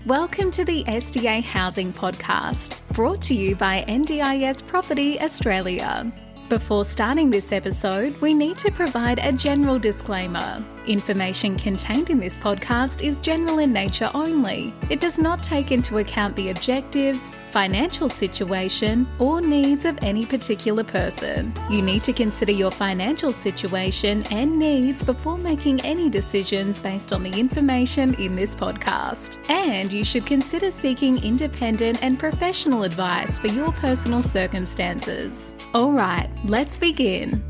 Welcome to the SDA Housing Podcast, brought to you by NDIS Property Australia. Before starting this episode, we need to provide a general disclaimer. Information contained in this podcast is general in nature only. It does not take into account the objectives, financial situation, or needs of any particular person. You need to consider your financial situation and needs before making any decisions based on the information in this podcast. And you should consider seeking independent and professional advice for your personal circumstances. All right, let's begin.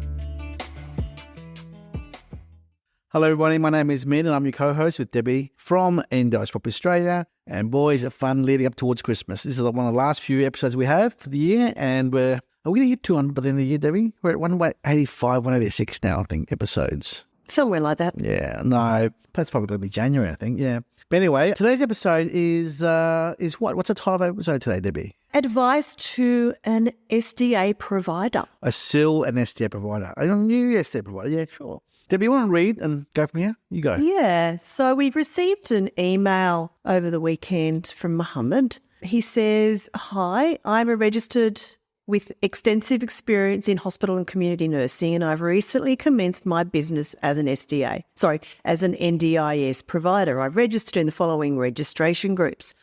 Hello everybody, my name is Min and I'm your co-host with Debbie from NDIS Property Australia. And boys, it's fun leading up towards Christmas. This is one of the last few episodes we have for the year, and are we going to hit 200 by the end of the year, Debbie? We're at 185, 186 now, I think, episodes. Somewhere like that. Yeah, no, that's probably going to be January, I think, yeah. But anyway, today's episode is what? What's the title of the episode today, Debbie? Advice to an SDA provider. A SIL and SDA provider. A new SDA provider, yeah, sure. Debbie, you want to read and go from here? You go. Yeah, so we received an email over the weekend from Mohammed. He says, "Hi, I'm a registered with extensive experience in hospital and community nursing, and I've recently commenced my business as an as an NDIS provider. I've registered in the following registration groups: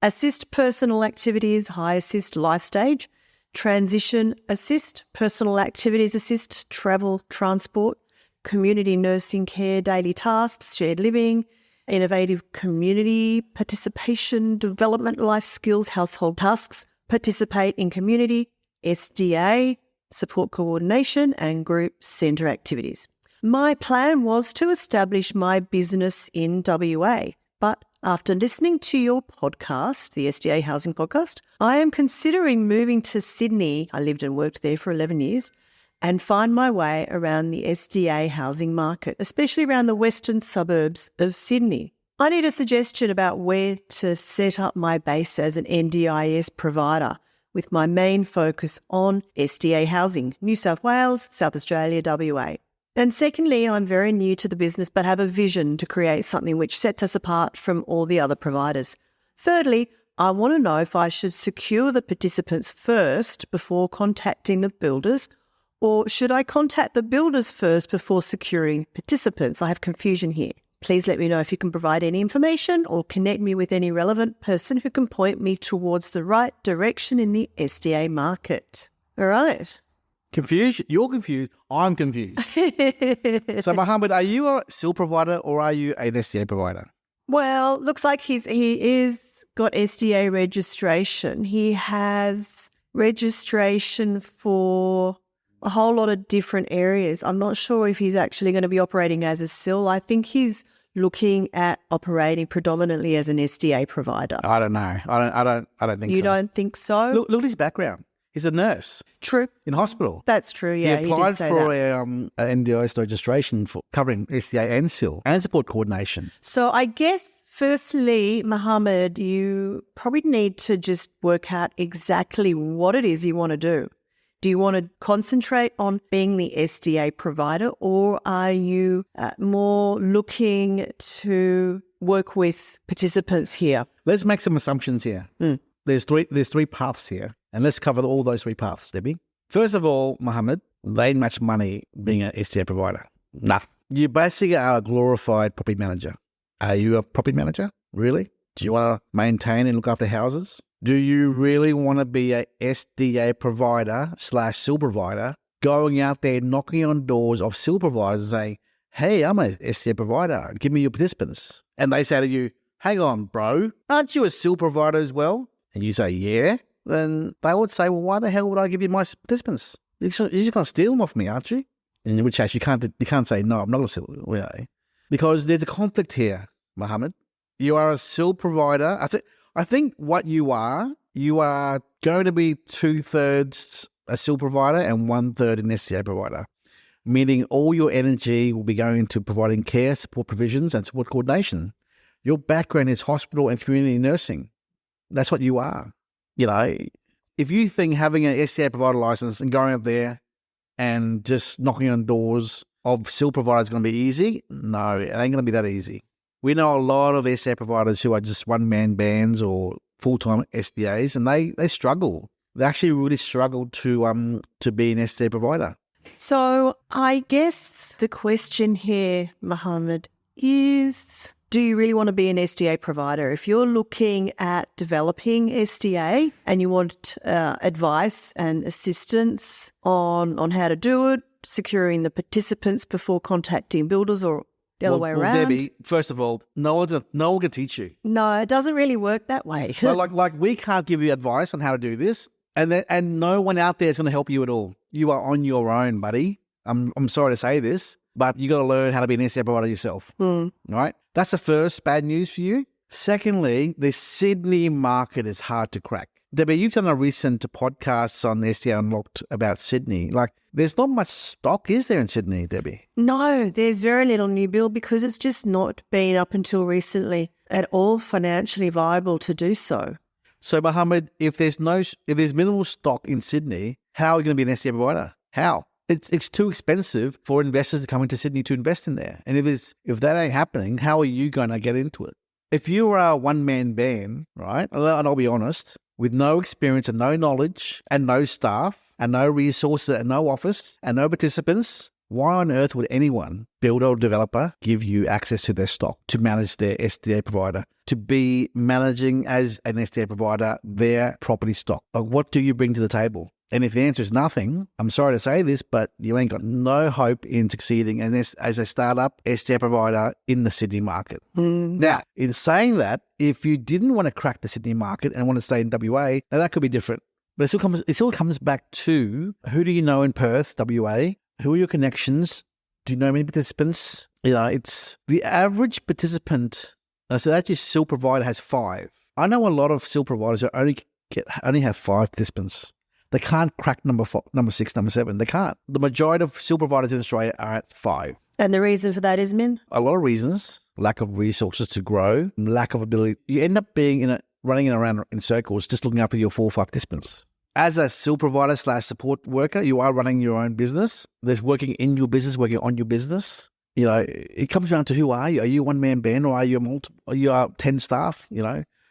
Assist Personal Activities, High Assist Life Stage, Transition Assist, Personal Activities Assist, Travel Transport, Community Nursing Care, Daily Tasks, Shared Living, Innovative Community Participation, Development Life Skills, Household Tasks, Participate in Community, SDA, Support Coordination, and Group Centre Activities. My plan was to establish my business in WA, but after listening to your podcast, the SDA Housing Podcast, I am considering moving to Sydney. I lived and worked there for 11 years. And find my way around the SDA housing market, especially around the western suburbs of Sydney. I need a suggestion about where to set up my base as an NDIS provider, with my main focus on SDA housing, New South Wales, South Australia, WA. And secondly, I'm very new to the business but have a vision to create something which sets us apart from all the other providers. Thirdly, I want to know if I should secure the participants first before contacting the builders, or should I contact the builders first before securing participants? I have confusion here. Please let me know if you can provide any information or connect me with any relevant person who can point me towards the right direction in the SDA market. All right. Confused? You're confused. I'm confused. So, Mohammed, are you a SIL provider or are you an SDA provider? Well, looks like he is got SDA registration. He has registration for a whole lot of different areas. I'm not sure if he's actually going to be operating as a SIL. I think he's looking at operating predominantly as an SDA provider. I don't know. I don't think so. You don't think so? Look at his background. He's a nurse. True. In hospital. That's true, yeah. He applied did say for that. an NDIS registration for covering SDA and SIL and support coordination. So I guess, firstly, Mohammed, you probably need to just work out exactly what it is you want to do. Do you want to concentrate on being the SDA provider, or are you more looking to work with participants here? Let's make some assumptions here. There's three paths here, and let's cover all those three paths, Debbie. First of all, Mohammed, they ain't much money being an SDA provider. Nah. You basically are a glorified property manager. Are you a property manager? Really? Do you want to maintain and look after houses? Do you really want to be a SDA provider / SIL provider going out there knocking on doors of SIL providers and saying, hey, I'm a SDA provider, give me your participants? And they say to you, hang on, bro, aren't you a SIL provider as well? And you say, yeah. Then they would say, well, why the hell would I give you my participants? You're just going to steal them off me, aren't you? In which case, you can't say, no, I'm not going to steal them. Because there's a conflict here, Mohammed. You are a SIL provider. I think what you are going to be 2/3 a SIL provider and 1/3 an SDA provider, meaning all your energy will be going to providing care, support provisions, and support coordination. Your background is hospital and community nursing. That's what you are. If you think having an SDA provider license and going up there and just knocking on doors of SIL providers is going to be easy, no, it ain't going to be that easy. We know a lot of SDA providers who are just one-man bands or full-time SDAs, and they struggle. They actually really struggle to be an SDA provider. So I guess the question here, Mohammed, is do you really want to be an SDA provider? If you're looking at developing SDA and you want advice and assistance on how to do it, securing the participants before contacting builders or the other way around. Debbie, first of all, no one can teach you. No, it doesn't really work that way. like we can't give you advice on how to do this, and no one out there is going to help you at all. You are on your own, buddy. I'm sorry to say this, but you got to learn how to be an SDA provider yourself. Right? That's the first bad news for you. Secondly, the Sydney market is hard to crack. Debbie, you've done a recent podcast on SDA Unlocked about Sydney. Like, there's not much stock, is there, in Sydney, Debbie? No, there's very little new build because it's just not been up until recently at all financially viable to do so. So, Mohammed, if there's minimal stock in Sydney, how are you going to be an SDA provider? How? It's too expensive for investors to come into Sydney to invest in there. And if that ain't happening, how are you going to get into it? If you are a one-man band, right, and I'll be honest, with no experience and no knowledge and no staff and no resources and no office and no participants, why on earth would anyone, builder or developer, give you access to their stock to manage their SDA provider, to be managing as an SDA provider their property stock? Like, what do you bring to the table? And if the answer is nothing, I'm sorry to say this, but you ain't got no hope in succeeding as a startup SDA provider in the Sydney market. Now, in saying that, if you didn't want to crack the Sydney market and want to stay in WA, now that could be different. But it still comes back to, who do you know in Perth, WA? Who are your connections? Do you know many participants? It's the average participant. So actually, SIL provider has 5. I know a lot of SIL providers who only have 5 participants. They can't crack number 6, number 7. They can't. The majority of SIL providers in Australia are at 5. And the reason for that is, Min? A lot of reasons. Lack of resources to grow, lack of ability. You end up running around in circles, just looking after your 4 or 5 participants. As a SIL provider / support worker, you are running your own business. There's working in your business, working on your business. It comes down to, who are you? Are you a one-man band, or are you 10 staff?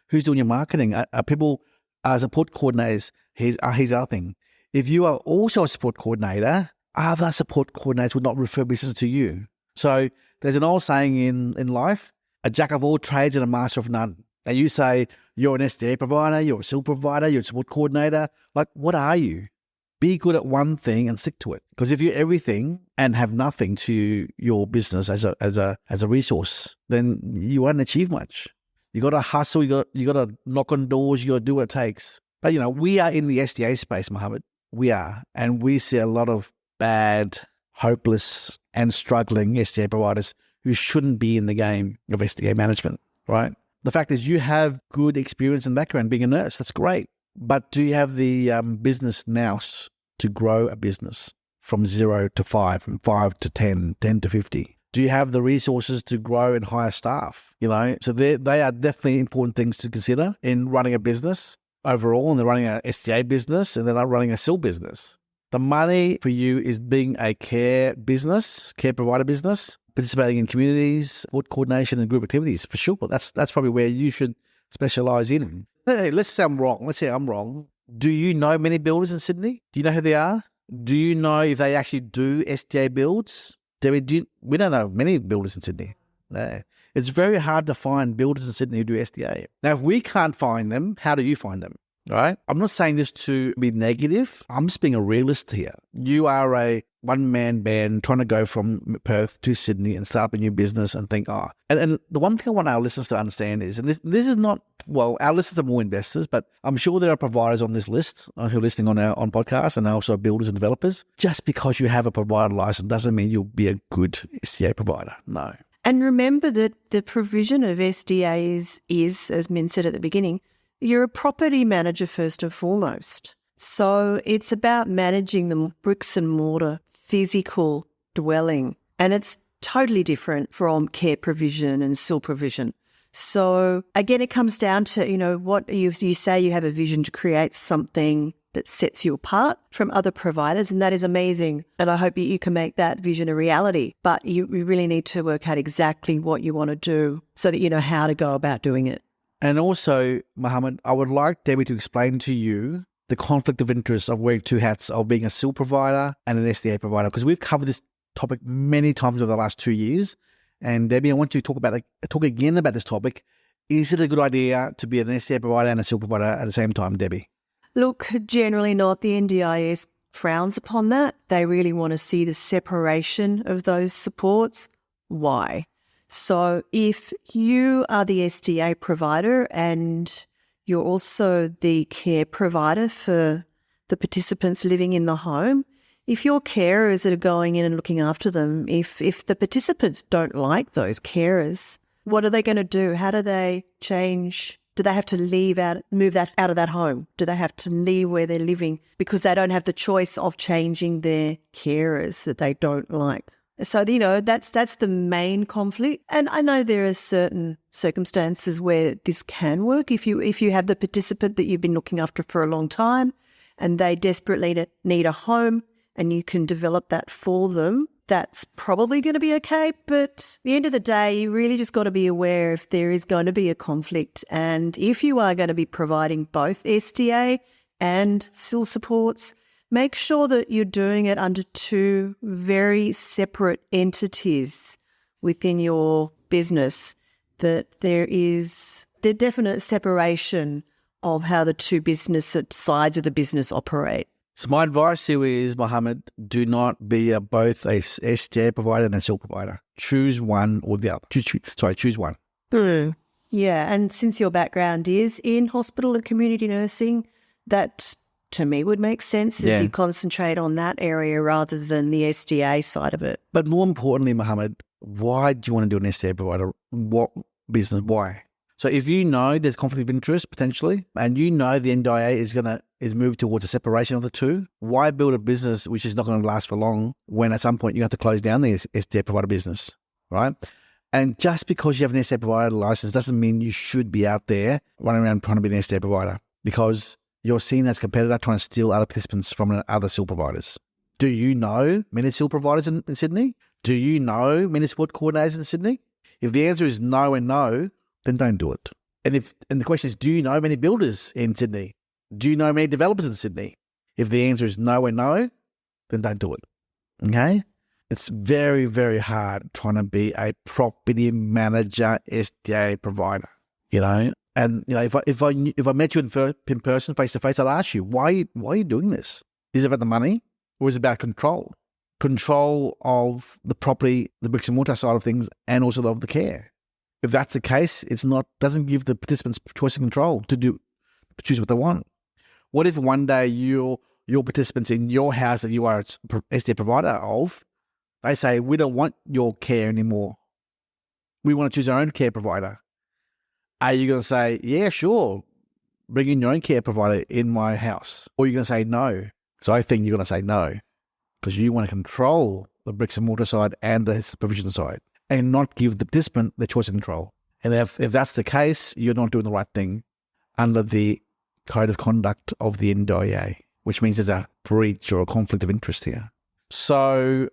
Who's doing your marketing? Are people support coordinators? Here's our thing. If you are also a support coordinator, other support coordinators would not refer business to you. So there's an old saying in life, a jack of all trades and a master of none. And you say you're an SDA provider, you're a SIL provider, you're a support coordinator. Like, what are you? Be good at one thing and stick to it. Because if you're everything and have nothing to your business as a resource, then you won't achieve much. You got to hustle. You got to knock on doors. You got to do what it takes. But we are in the SDA space, Mohammed. We are, and we see a lot of bad, hopeless, and struggling SDA providers who shouldn't be in the game of SDA management. Right? The fact is, you have good experience and background being a nurse. That's great. But do you have the business nous to grow a business from 0 to 5, from 5 to 10, 10 to 50? Do you have the resources to grow and hire staff? So they are definitely important things to consider in running a business overall, and they're running an SDA business, and they're not running a SIL business. The money for you is being a care provider business, participating in communities, support coordination, and group activities, for sure. That's probably where you should specialise in. Hey, let's say I'm wrong. Let's say I'm wrong. Do you know many builders in Sydney? Do you know who they are? Do you know if they actually do SDA builds? We don't know many builders in Sydney. No. It's very hard to find builders in Sydney who do SDA. Now, if we can't find them, how do you find them? All right? I'm not saying this to be negative. I'm just being a realist here. You are a one-man band trying to go from Perth to Sydney and start up a new business and think, And the one thing I want our listeners to understand is, and this is not, our listeners are more investors, but I'm sure there are providers on this list who are listening on podcasts, and also builders and developers. Just because you have a provider license doesn't mean you'll be a good SDA provider. No. And remember that the provision of SDA is, as Min said at the beginning, you're a property manager first and foremost. So it's about managing the bricks and mortar physical dwelling. And it's totally different from care provision and SIL provision. So again, it comes down to, what you say you have a vision to create something that sets you apart from other providers, and that is amazing. And I hope you can make that vision a reality. But you really need to work out exactly what you want to do so that you know how to go about doing it. And also, Mohammed, I would like Debbie to explain to you the conflict of interest of wearing two hats of being a SIL provider and an SDA provider, because we've covered this topic many times over the last 2 years. And Debbie, I want you to talk again about this topic. Is it a good idea to be an SDA provider and a SIL provider at the same time, Debbie? Look, generally not. The NDIS frowns upon that. They really want to see the separation of those supports. Why? So if you are the SDA provider and you're also the care provider for the participants living in the home, if your carers that are going in and looking after them, if the participants don't like those carers, what are they going to do? How do they change? Do they have to move out of that home? Do they have to leave where they're living because they don't have the choice of changing their carers that they don't like? So, that's the main conflict. And I know there are certain circumstances where this can work. If you have the participant that you've been looking after for a long time and they desperately need a home and you can develop that for them, that's probably going to be okay. But at the end of the day, you really just got to be aware if there is going to be a conflict. And if you are going to be providing both SDA and SIL supports, make sure that you're doing it under two very separate entities within your business, that there is the definite separation of how the two business sides of the business operate. So my advice to you is, Mohammed, do not be both a SDA provider and a SIL provider. Choose one or the other. Choose one. Yeah, and since your background is in hospital and community nursing, that to me would make sense as you concentrate on that area rather than the SDA side of it. But more importantly, Mohammed, why do you want to do an SDA provider? What business? Why? So if you know there's conflict of interest potentially, and you know the NDIA is moved towards a separation of the two, why build a business which is not going to last for long when at some point you have to close down the SDA provider business, right? And just because you have an SDA provider license doesn't mean you should be out there running around trying to be an SDA provider, because you're seen as a competitor trying to steal other participants from other SIL providers. Do you know many SIL providers in Sydney? Do you know many support coordinators in Sydney? If the answer is no and no, then don't do it. And the question is, do you know many builders in Sydney? Do you know many developers in Sydney? If the answer is no and no, then don't do it. Okay? It's very, very hard trying to be a property manager SDA provider, And if I met you in person, face to face, I'd ask you, why are you doing this? Is it about the money, or is it about control? Control of the property, the bricks and mortar side of things, and also of the care. If that's the case, doesn't give the participants choice and control to choose what they want. What if one day your participants in your house that you are a SDA provider of, they say, we don't want your care anymore. We want to choose our own care provider. Are you going to say, yeah, sure, bring in your own care provider in my house? Or are you going to say no? So I think you're going to say no, because you want to control the bricks and mortar side and the supervision side and not give the participant the choice and control. And if that's the case, you're not doing the right thing under the code of conduct of the NDIA, which means there's a breach or a conflict of interest here. So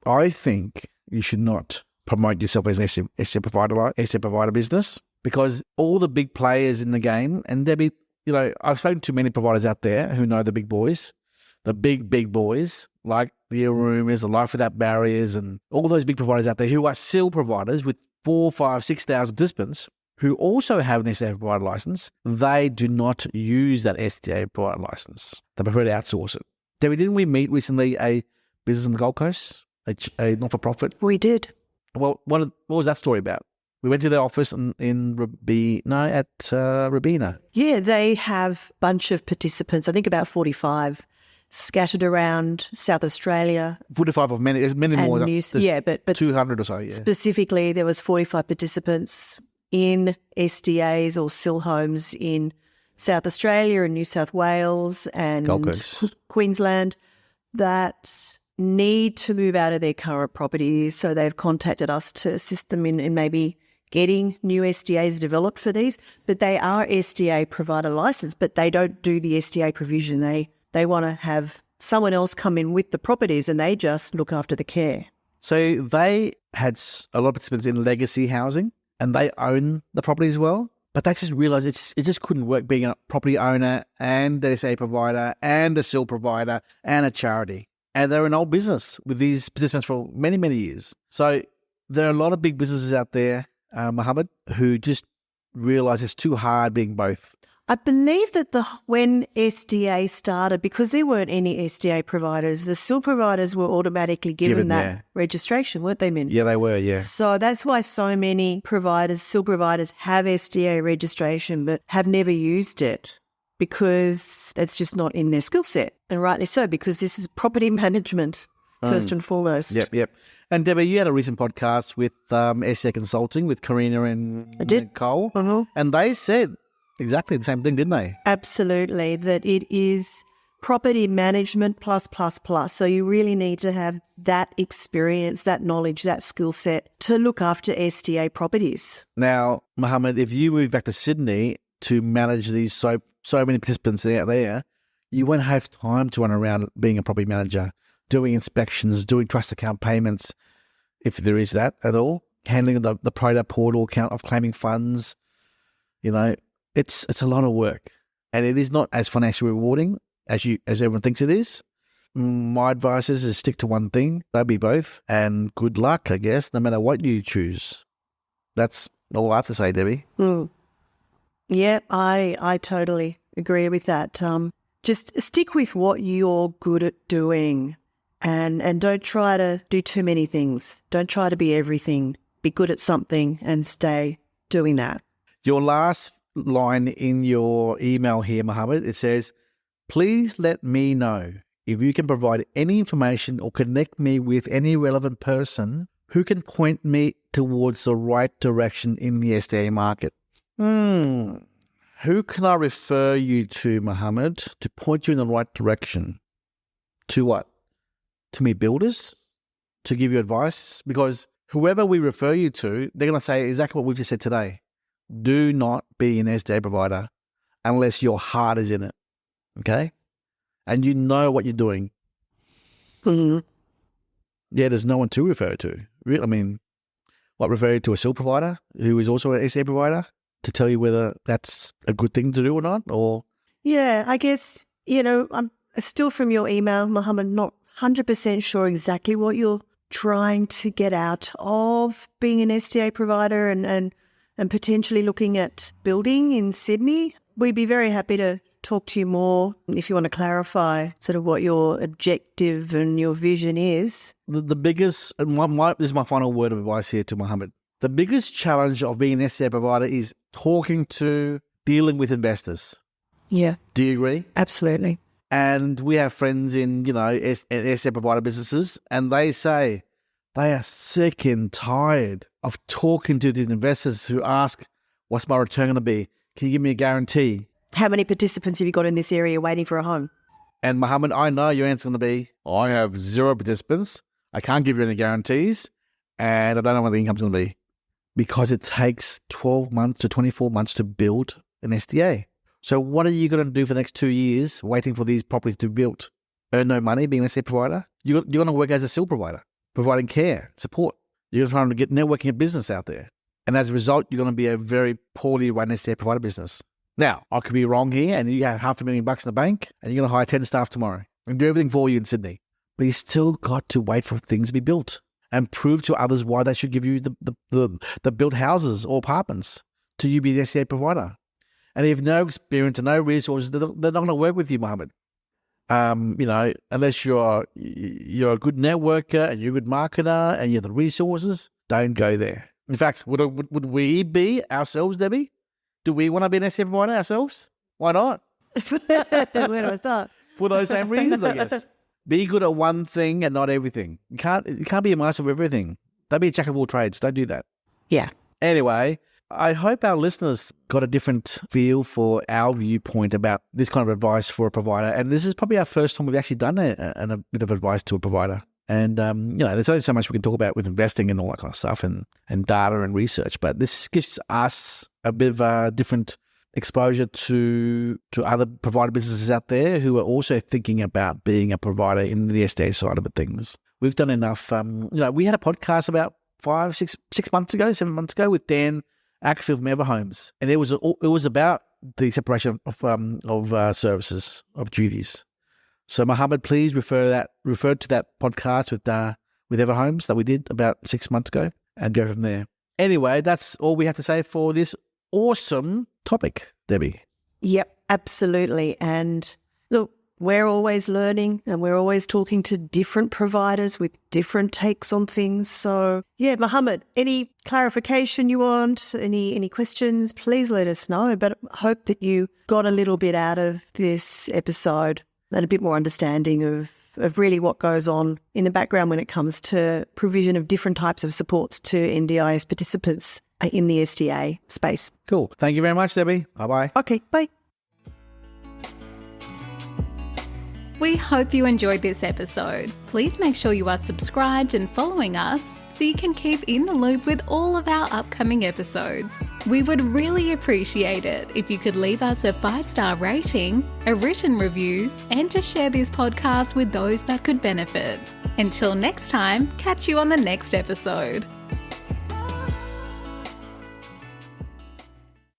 I think you should not promote yourself as an SDA provider business, because all the big players in the game, and Debbie, I've spoken to many providers out there who know the big boys, the big boys, like the Arumas, the Life Without Barriers, and all those big providers out there who are SIL providers with 4,000, 5,000, 6,000 participants who also have an SDA provider license. They do not use that SDA provider license. They prefer to outsource it. Debbie, didn't we meet recently a business on the Gold Coast, a not-for-profit? We did. Well, what was that story about? We went to their office at Robina. Yeah, they have a bunch of participants, I think about 45, scattered around South Australia. 45 of many, there's many more. But 200 or so, yeah. Specifically, there was 45 participants in SDAs or SIL homes in South Australia and New South Wales and Queensland that need to move out of their current properties. So they've contacted us to assist them in maybe getting new SDAs developed for these. But they are SDA provider licensed, but they don't do the SDA provision. They They want to have someone else come in with the properties and they just look after the care. So they had a lot of participants in legacy housing and they own the property as well. But they just realised it just couldn't work being a property owner and an SDA provider and a SIL provider and a charity. And they're an old business with these participants for many, many years. So there are a lot of big businesses out there, Mohammed, who just realise it's too hard being both. I believe that when SDA started, because there weren't any SDA providers, the SIL providers were automatically given that registration, weren't they, Min? Yeah, they were, yeah. So that's why so many providers, SIL providers, have SDA registration but have never used it because it's just not in their skill set. And rightly so, because this is property management first and foremost. Yep. And Debbie, you had a recent podcast with SDA Consulting with Karina and Cole. And they said exactly the same thing, didn't they? Absolutely, that it is property management plus. So you really need to have that experience, that knowledge, that skill set to look after SDA properties. Now, Mohammed, if you move back to Sydney to manage these so many participants out there, you won't have time to run around being a property manager, doing inspections, doing trust account payments, if there is that at all, handling the Proda portal account of claiming funds, It's a lot of work, and it is not as financially rewarding as everyone thinks it is. My advice is to stick to one thing. Don't be both, and good luck, I guess, no matter what you choose. That's all I have to say, Debbie. Yeah, I totally agree with that. Just stick with what you're good at doing, and don't try to do too many things. Don't try to be everything. Be good at something and stay doing that. Your last line in your email here, Mohammed, it says, please let me know if you can provide any information or connect me with any relevant person who can point me towards the right direction in the SDA market. Who can I refer you to, Mohammed, to point you in the right direction? To what? To me builders? To give you advice? Because whoever we refer you to, they're going to say exactly what we just said today. Do not be an SDA provider unless your heart is in it, okay? And you know what you're doing. Yeah, there's no one to refer to. Really, I mean, refer you to a SIL provider who is also an SDA provider to tell you whether that's a good thing to do or not? Or yeah, I guess, I'm still from your email, Mohammed, not 100% sure exactly what you're trying to get out of being an SDA provider and potentially looking at building in Sydney. We'd be very happy to talk to you more if you want to clarify sort of what your objective and your vision is. The biggest, and this is my final word of advice here to Mohammed, the biggest challenge of being an SDA provider is dealing with investors. Yeah. Do you agree? Absolutely. And we have friends in, SDA provider businesses, and they say they are sick and tired of talking to these investors who ask, what's my return going to be? Can you give me a guarantee? How many participants have you got in this area waiting for a home? And Mohammed, I know your answer is going to be, I have 0 participants. I can't give you any guarantees. And I don't know what the income's going to be. Because it takes 12 months to 24 months to build an SDA. So what are you going to do for the next 2 years waiting for these properties to be built? Earn no money being an SDA provider? You're going to work as a SIL provider, providing care, support. You're trying to get networking a business out there. And as a result, you're going to be a very poorly run SDA provider business. Now, I could be wrong here, and you have $500,000 in the bank, and you're going to hire 10 staff tomorrow and do everything for you in Sydney. But you still got to wait for things to be built and prove to others why they should give you the built houses or apartments to you be the SDA provider. And if you have no experience and no resources, they're not going to work with you, Mohammed. Unless you're a good networker and you're a good marketer and you have the resources, don't go there. In fact, would we be ourselves, Debbie? Do we want to be an SDA provider ourselves? Why not? Where do I start? For those same reasons, I guess. Be good at one thing and not everything. You can't be a master of everything. Don't be a jack of all trades. Don't do that. Yeah. Anyway, I hope our listeners got a different feel for our viewpoint about this kind of advice for a provider. And this is probably our first time we've actually done a bit of advice to a provider. And, there's only so much we can talk about with investing and all that kind of stuff and data and research. But this gives us a bit of a different exposure to other provider businesses out there who are also thinking about being a provider in the SDA side of things. We've done enough. We had a podcast about 7 months ago with Dan Ackfield from Everhomes, and it was about the separation of services, of duties. So Mohammed, please refer to that podcast with Everhomes that we did about 6 months ago, and go from there. Anyway, that's all we have to say for this awesome topic, Debbie. Yep, absolutely. And look, we're always learning and we're always talking to different providers with different takes on things. So, yeah, Mohammed, any clarification you want, any questions, please let us know. But I hope that you got a little bit out of this episode and a bit more understanding of really what goes on in the background when it comes to provision of different types of supports to NDIS participants in the SDA space. Cool. Thank you very much, Debbie. Bye-bye. Okay, bye. We hope you enjoyed this episode. Please make sure you are subscribed and following us so you can keep in the loop with all of our upcoming episodes. We would really appreciate it if you could leave us a 5-star rating, a written review, and to share this podcast with those that could benefit. Until next time, catch you on the next episode.